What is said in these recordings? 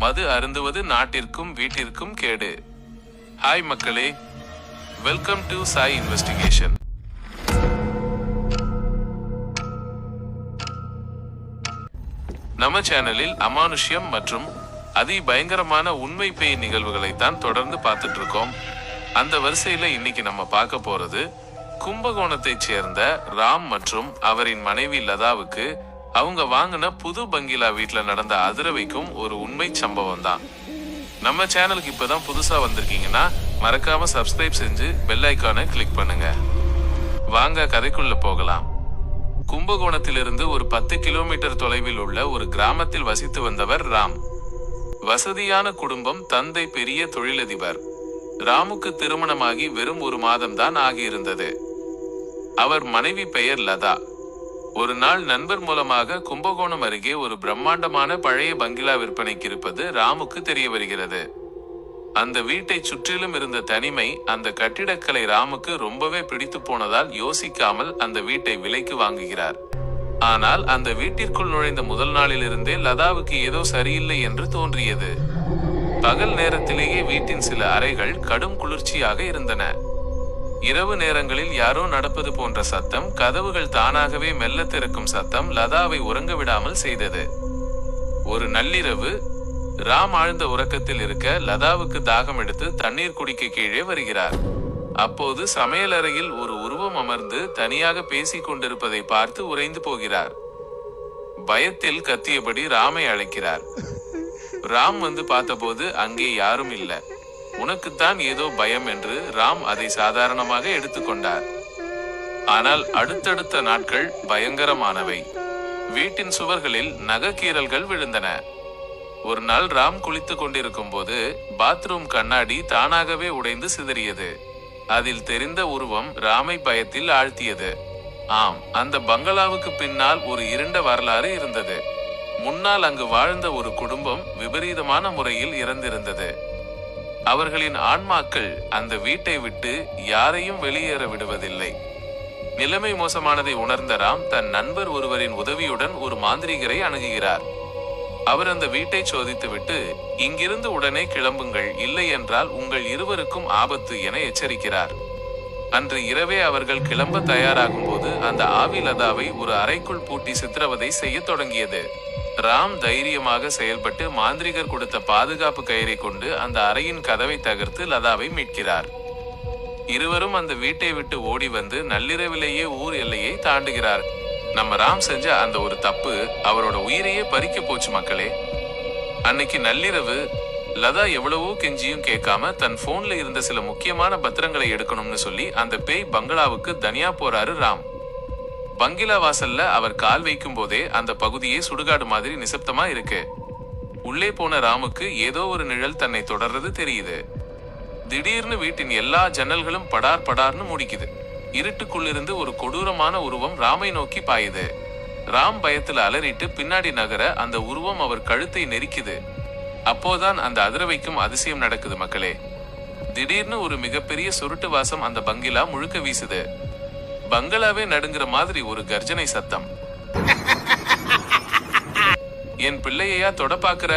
மது அருந்துவது நாட்டிற்கும் வீட்டிற்கும் கேடு. ஹாய் மக்களே, வெல்கம் டு சாய் இன்வெஸ்டிகேஷன். நம்ம சேனலில் அமானுஷ்யம் மற்றும் அதி பயங்கரமான உண்மை பேய் நிகழ்வுகளைத்தான் தொடர்ந்து பார்த்துட்டு இருக்கோம். அந்த வரிசையில இன்னைக்கு நம்ம பார்க்க போறது கும்பகோணத்தைச் சேர்ந்த ராம் மற்றும் அவரின் மனைவி லதாவுக்கு அவங்க வாங்கின புது பங்களா வீட்டுல நடந்த அதிர வைக்கும் ஒரு உண்மை சம்பவம் தான். நம்ம சேனலுக்கு இப்பதான் புதுசா வந்திருக்கீங்கன்னா மறக்காம சப்ஸ்கிரைப் செஞ்சு பெல் ஐக்கானை கிளிக் பண்ணுங்க. வாங்க கதைக்குள்ள போகலாம். கும்பகோணத்திலிருந்து ஒரு 10 கிலோமீட்டர் தொலைவில் உள்ள ஒரு கிராமத்தில் வசித்து வந்தவர் ராம். வசதியான குடும்பம், தந்தை பெரிய தொழிலதிபர். ராமுக்கு திருமணமாகி வெறும் 1 மாதம்தான் ஆகியிருந்தது. அவர் மனைவி பெயர் லதா. ஒரு நாள் நண்பர் மூலமாக கும்பகோணம் அருகே ஒரு பிரம்மாண்டமான பழைய பங்களா விற்பனைக்கு இருப்பது ராமுக்கு தெரிய வருகிறது. அந்த வீட்டை சுற்றிலும் இருந்த தனிமை, அந்த கட்டிடக்கலை ராமுக்கு ரொம்பவே பிடித்து போனதால் யோசிக்காமல் அந்த வீட்டை விலைக்கு வாங்குகிறார். ஆனால் அந்த வீட்டிற்குள் நுழைந்த முதல் நாளிலிருந்தே லதாவுக்கு ஏதோ சரியில்லை என்று தோன்றியது. பகல் நேரத்திலேயே வீட்டின் சில அறைகள் கடும் குளிர்ச்சியாக இருந்தன. இரவு நேரங்களில் யாரோ நடப்பது போன்ற சத்தம், கதவுகள் தானாகவே மெல்ல திறக்கும் சத்தம் லதாவை உறங்க விடாமல் செய்தது. ஒரு நள்ளிரவு ராம் ஆழ்ந்த உறக்கத்தில் இருக்க லதாவுக்கு தாகம் எடுத்து தண்ணீர் குடிக்க கீழே வருகிறார். அப்போது சமையலறையில் ஒரு உருவம் அமர்ந்து தனியாக பேசிக் கொண்டிருப்பதை பார்த்து உறைந்து போகிறார். பயத்தில் கத்தியபடி ராமை அழைக்கிறார். ராம் வந்து பார்த்தபோது அங்கே யாரும் இல்லை. உனக்குத்தான் ஏதோ பயம் என்று ராம் அதை சாதாரணமாக எடுத்துக்கொண்டார். ஆனால் அடுத்தடுத்த நாட்கள் பயங்கரமானவை. வீட்டின் சுவர்களில் நகக்கீறல்கள் விழுந்தன. ஒரு நாள் ராம் குளித்துக் கொண்டிருக்கும் போது பாத்ரூம் கண்ணாடி தானாகவே உடைந்து சிதறியது. அதில் தெரிந்த உருவம் ராமை பயத்தில் ஆழ்த்தியது. ஆம், அந்த பங்களாவுக்கு பின்னால் ஒரு இருண்ட வரலாறு இருந்தது. முன்னால் அங்கு வாழ்ந்த ஒரு குடும்பம் விபரீதமான முறையில் இறந்திருந்தது. அவர்களின் ஆன்மாக்கள் அந்த வீட்டை விட்டு யாரையும் வெளியேற விடுவதில்லை. நிலைமை மோசமானதை உணர்ந்த ராம் தன் நண்பர் ஒருவரின் உதவியுடன் ஒரு மாந்திரிகரை அணுகுகிறார். அவர் அந்த வீட்டை சோதித்துவிட்டு, இங்கிருந்து உடனே கிளம்புங்கள், இல்லை என்றால் உங்கள் இருவருக்கும் ஆபத்து என எச்சரிக்கிறார். அன்று இரவே அவர்கள் கிளம்ப தயாராகும் போது அந்த ஆவி லதாவை ஒரு அறைக்குள் பூட்டி சித்திரவதை செய்ய தொடங்கியது. ராம் தைரியமாக செயல்பட்டு மாந்திரிகர் கொடுத்த பாதுகாப்பு கயிறை கொண்டு அந்த அறையின் கதவை தகர்த்து லதாவை மீட்கிறார். இருவரும் அந்த வீட்டை விட்டு ஓடி வந்து நள்ளிரவிலேயே ஊர் எல்லையை தாண்டுகிறார். நம்ம ராம் செஞ்ச அந்த ஒரு தப்பு அவரோட உயிரையே பறிக்க போச்சு மக்களே. அன்னைக்கு நள்ளிரவு லதா எவ்வளவோ கெஞ்சியும் கேட்காம தன் போன்ல இருந்த சில முக்கியமான பத்திரங்களை எடுக்கணும்னு சொல்லி அந்த பேய் பங்களாவுக்கு தனியா போறாரு ராம். பங்களா வாசல்ல அவர் கால் வைக்கும் போதே அந்த பகுதியே சுடுகாடு மாதிரி நிசப்தமா இருக்கு. உள்ளே போன ராமுக்கு ஏதோ ஒரு நிழல் தன்னை தொடர்றது தெரியுது. திடீர்னு வீட்டின் எல்லா ஜன்னல்களும் படார் படார்னு முடிக்குது. இருட்டுக்குள்ளிருந்து ஒரு கொடூரமான உருவம் ராமை நோக்கி பாயுது. ராம் பயத்துல அலறிட்டு பின்னாடி நகர அந்த உருவம் அவர் கழுத்தை நெரிக்குது. அப்போதான் அந்த அதிர வைக்கும் அதிசயம் நடக்குது மக்களே. திடீர்னு ஒரு மிகப்பெரிய சுருட்டு வாசம் அந்த பங்களா முழுக்க வீசுது. பங்களாவே நடுங்கிற மாதிரி ஒரு கர்ஜனை சத்தம். என் பிள்ளையா தொட பாக்குற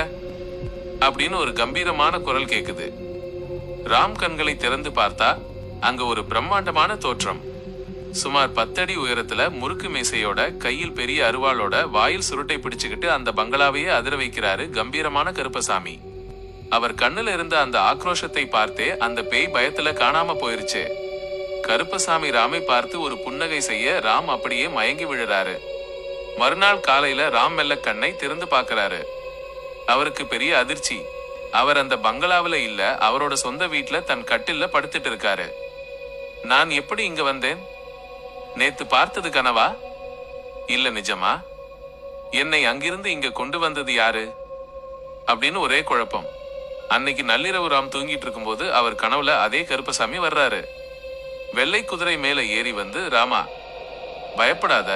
அப்படின்னு ஒரு கம்பீரமான குரல் கேக்குது. ராம் கண்களை திறந்து பார்த்தா அங்க ஒரு பிரம்மாண்டமான தோற்றம். சுமார் 10 அடி உயரத்துல முறுக்கு மேசையோட, கையில் பெரிய அருவாளோட, வாயில் சுருட்டை பிடிச்சுக்கிட்டு அந்த பங்களாவையே அதிர வைக்கிறாரு கம்பீரமான கருப்பசாமி. அவர் கண்ணுல இருந்த அந்த ஆக்ரோஷத்தை பார்த்தே அந்த பேய் பயத்துல காணாம போயிருச்சு. கருப்பசாமி ராமை பார்த்து ஒரு புன்னகை செய்ய ராம் அப்படியே மயங்கி விழுறாரு. மறுநாள் காலையில ராம் மெல்ல கண்ணை திறந்து பார்க்கறாரு. அவருக்கு பெரிய அதிர்ச்சி. அவர் அந்த பங்களாவில இல்ல, அவரோட சொந்த வீட்டுல தன் கட்டில்ல படுத்துட்டு இருக்காரு. நான் எப்படி இங்க வந்தேன்? நேத்து பார்த்தது கனவா? இல்ல நிஜமா? என்னை அங்கிருந்து இங்க கொண்டு வந்தது யாரு அப்படின்னு ஒரே குழப்பம். அன்னைக்கு நள்ளிரவு ராம் தூங்கிட்டு இருக்கும்போது அவர் கனவுல அதே கருப்பசாமி வர்றாரு. வெள்ளை குதிரை மேல ஏறி வந்து, ராமா பயப்படாத,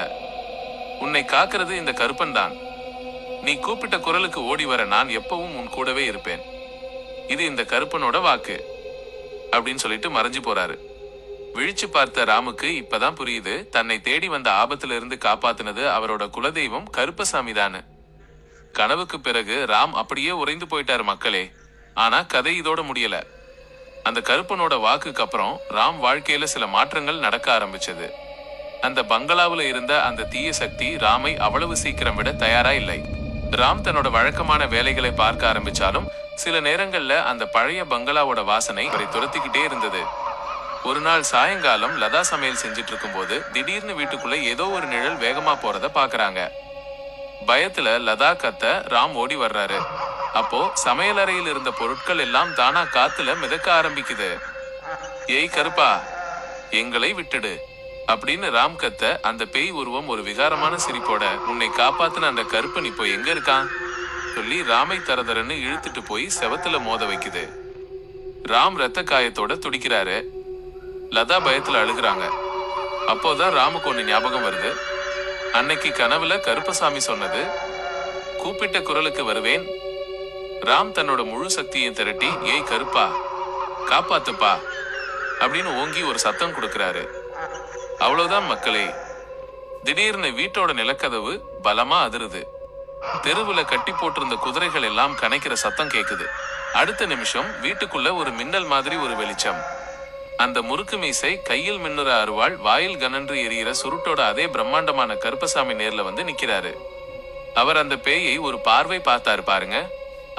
உன்னை காக்கிறது இந்த கருப்பன் தான். நீ கூப்பிட்ட குரலுக்கு ஓடி வர நான் எப்பவும் உன் கூடவே இருப்பேன். இது இந்த கருப்பனோட வாக்கு அப்படின்னு சொல்லிட்டு மறைஞ்சு போறாரு. விழிச்சு பார்த்த ராமுக்கு இப்பதான் புரியுது, தன்னை தேடி வந்த ஆபத்துல இருந்து காப்பாத்தினது அவரோட குலதெய்வம் கருப்பசாமி தானு. கனவுக்கு பிறகு ராம் அப்படியே உறைந்து போயிட்டாரு மக்களே. ஆனா கதை இதோட முடியல. அந்த கருப்பனோட வாக்குக்கு அப்புறம் ராம் வாழ்க்கையில சில மாற்றங்கள் நடக்க ஆரம்பிச்சது. அந்த பங்களாவுல இருந்த அந்த தீய சக்தி ராமை அவ்வளவு சீக்கிரம் விட தயாரா இல்லை. ராம் தன்னோட வழக்கமான வேலைகளை பார்க்க ஆரம்பிச்சாலும் சில நேரங்கள்ல அந்த பழைய பங்களாவோட வாசனை அவரை துரத்திக்கிட்டே இருந்தது. ஒரு நாள் சாயங்காலம் லதா சமையல் செஞ்சுட்டு இருக்கும் போது திடீர்னு வீட்டுக்குள்ள ஏதோ ஒரு நிழல் வேகமா போறத பாக்குறாங்க. பயத்துல லதா கத்த ராம் ஓடி வர்றாரு. அப்போ சமையலறையில் இருந்த பொருட்கள் எல்லாம் தானா காத்துல மிதக்க ஆரம்பிக்குது. ஏய் கருப்பா, எங்களை விட்டுடு அப்படின்னு ராம் கத்த அந்த பேய் உருவம் ஒரு விகாரமான சிரிப்போட உன்னை காப்பாத்துன அந்த கருப்பன் இப்போ எங்க இருக்கான் சொல்லி ராமை தரதரன்னு இழுத்துட்டு போய் செவத்துல மோத வைக்குது. ராம் ரத்த காயத்தோட துடிக்கிறாரு. லதா பயத்துல அழுகுறாங்க. அப்போதான் ராமுக்கு ஒண்ணு ஞாபகம் வருது. அன்னைக்கு கனவுல கருப்பசாமி சொன்னது, கூப்பிட்ட குரலுக்கு வருவேன். ராம் தன்னோட முழு சக்தியை திரட்டி ஏய் கருப்பா காப்பாத்துப்பா அப்படின்னு ஓங்கி ஒரு சத்தம் கொடுக்கிறாரு. அவ்வளவுதான் மக்களே. திடீர்னு வீட்டோட நிலக்கதவு பலமா அதிருது. தெருவுல கட்டி போட்டிருந்த குதிரைகள் எல்லாம் கனைக்கிற சத்தம் கேக்குது. அடுத்த நிமிஷம் வீட்டுக்குள்ள ஒரு மின்னல் மாதிரி ஒரு வெளிச்சம். அந்த முறுக்கு மீசை, கையில் மின்னுற அருவாள், வாயில் கனன்று எரியிற சுருட்டோட அதே பிரம்மாண்டமான கருப்பசாமி நேர்ல வந்து நிக்கிறாரு. அவர் அந்த பேயை ஒரு பார்வை பார்த்தாரு பாருங்க.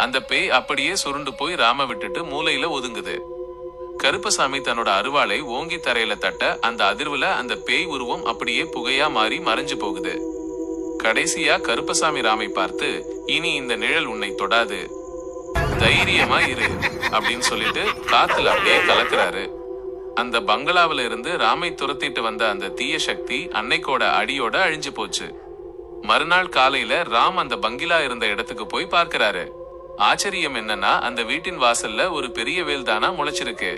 அந்த பேய் அப்படியே சுருண்டு போய் ராம விட்டுட்டு மூலையில ஒதுங்குது. கருப்பசாமி தன்னோட அருவாளை ஓங்கி தரையில தட்ட அந்த அதிர்வுல அந்த பேய் உருவம் அப்படியே புகையா மாறி மறைஞ்சு போகுது. கடைசியா கருப்பசாமி ராமை பார்த்து, இனி இந்த நிழல் உன்னை தொடாது, தைரியமா இரு அப்படின்னு சொல்லிட்டு காத்துல அப்படியே கலக்குறாரு. அந்த பங்களாவில இருந்து ராமை துரத்திட்டு வந்த அந்த தீய சக்தி அன்னைக்கோட அடியோட அழிஞ்சு போச்சு. மறுநாள் காலையில ராம் அந்த பங்களா இருந்த இடத்துக்கு போய் பார்க்கிறாரு. ஆச்சரியம் என்னன்னா அந்த வீட்டின் வாசல்ல ஒரு பெரிய வேல் தானா முளைச்சிருக்கு.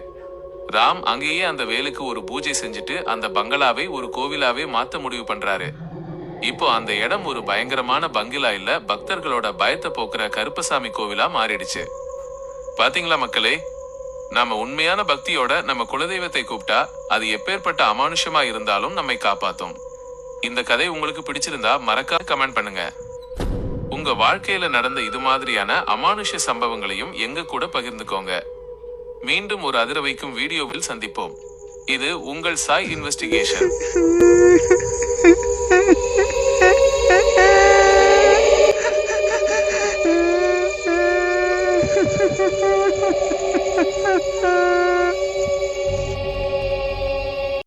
ராம் அங்கேயே அந்த வேலுக்கு ஒரு பூஜை செஞ்சுட்டு அந்த பங்களாவை ஒரு கோவிலாவே மாத்த முடிவு பண்றாரு. இப்போ அந்த இடம் ஒரு பயங்கரமான பங்களா இல்ல, பக்தர்களோட பயத்தை போக்குற கருப்பசாமி கோவிலா மாறிடுச்சு. பாத்தீங்களா மக்களே, நாம உண்மையான பக்தியோட நம்ம குலதெய்வத்தை கூப்பிட்டா அது எப்பேற்பட்ட அமானுஷமா இருந்தாலும் நம்மை காப்பாத்தும். இந்த கதை உங்களுக்கு பிடிச்சிருந்தா மறக்காம கமெண்ட் பண்ணுங்க. உங்க வாழ்க்கையில நடந்த இது மாதிரியான அமானுஷ சம்பவங்களையும் எங்க கூட பகிர்ந்துக்கோங்க. மீண்டும் ஒரு அதிர வைக்கும் வீடியோவில் சந்திப்போம். இது உங்கள் சாய் இன்வெஸ்டிகேஷன்.